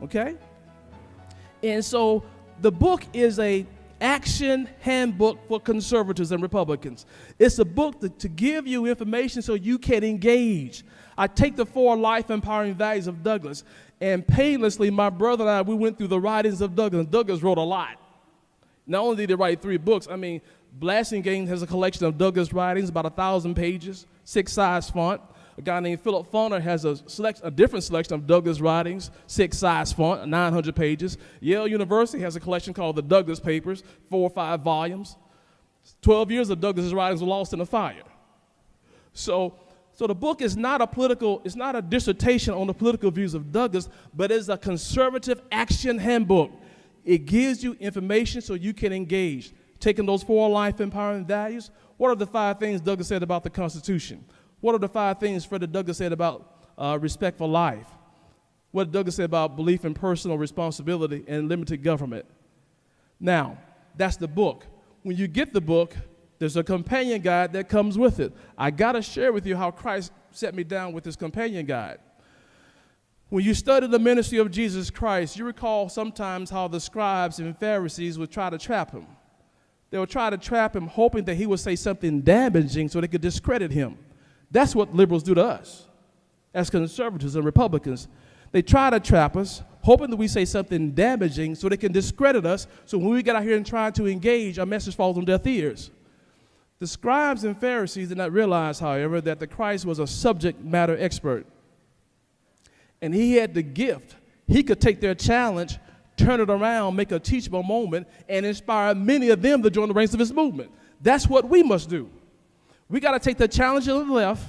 okay? And so the book is a action handbook for conservatives and Republicans. It's a book to give you information so you can engage. I take the 4 life empowering values of Douglass, and painlessly, my brother and I, we went through the writings of Douglass. Douglass wrote a lot. Not only did he write 3 books, I mean, Blasingame has a collection of Douglass writings, about 1,000 pages, 6-size font. A guy named Philip Fauner has a different selection of Douglass writings, 6-size font, 900 pages. Yale University has a collection called the Douglass Papers, 4 or 5 volumes. 12 years of Douglass's writings were lost in the fire. So the book is not it's not a dissertation on the political views of Douglass, but it's a conservative action handbook. It gives you information so you can engage. Taking those 4 life empowering values, what are the 5 things Douglass said about the Constitution? What are the 5 things Frederick Douglass said about respect for life? What did Douglass say about belief in personal responsibility and limited government? Now, that's the book. When you get the book, there's a companion guide that comes with it. I got to share with you how Christ set me down with this companion guide. When you study the ministry of Jesus Christ, you recall sometimes how the scribes and Pharisees would try to trap him. They would try to trap him, hoping that he would say something damaging so they could discredit him. That's what liberals do to us as conservatives and Republicans. They try to trap us, hoping that we say something damaging so they can discredit us, so when we get out here and try to engage, our message falls on deaf ears. The scribes and Pharisees did not realize, however, that the Christ was a subject matter expert. And he had the gift. He could take their challenge, turn it around, make a teachable moment, and inspire many of them to join the ranks of his movement. That's what we must do. We got to take the challenge on the left,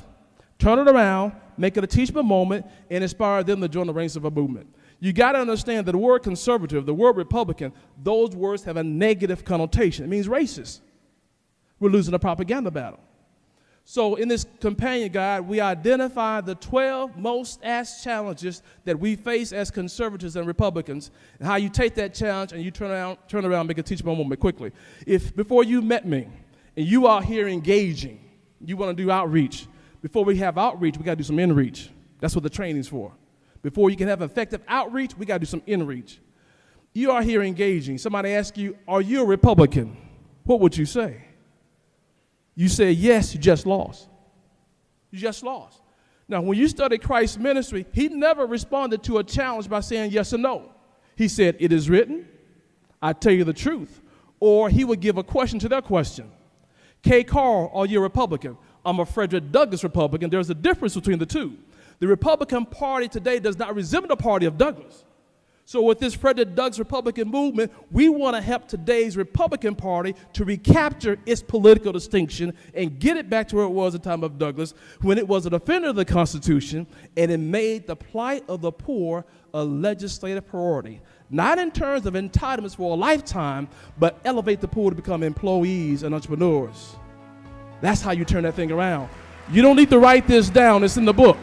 turn it around, make it a teachable moment, and inspire them to join the ranks of a movement. You got to understand that the word conservative, the word Republican, those words have a negative connotation. It means racist. We're losing a propaganda battle. So in this companion guide, we identify the 12 most asked challenges that we face as conservatives and Republicans, and how you take that challenge and you turn around, make a teachable moment quickly. If before you met me, and you are here engaging, you want to do outreach. Before we have outreach, we got to do some in-reach. That's what the training's for. Before you can have effective outreach, we got to do some in-reach. You are here engaging. Somebody asks you, are you a Republican? What would you say? You say, yes, you just lost. You just lost. Now, when you study Christ's ministry, he never responded to a challenge by saying yes or no. He said, it is written, I tell you the truth. Or he would give a question to their question. K. Carl, are you a Republican? I'm a Frederick Douglass Republican. There's a difference between the two. The Republican Party today does not resemble the party of Douglass. So with this Frederick Douglass Republican movement, we want to help today's Republican Party to recapture its political distinction and get it back to where it was at the time of Douglass, when it was a defender of the Constitution and it made the plight of the poor a legislative priority. Not in terms of entitlements for a lifetime, but elevate the poor to become employees and entrepreneurs. That's how you turn that thing around. You don't need to write this down. It's in the book.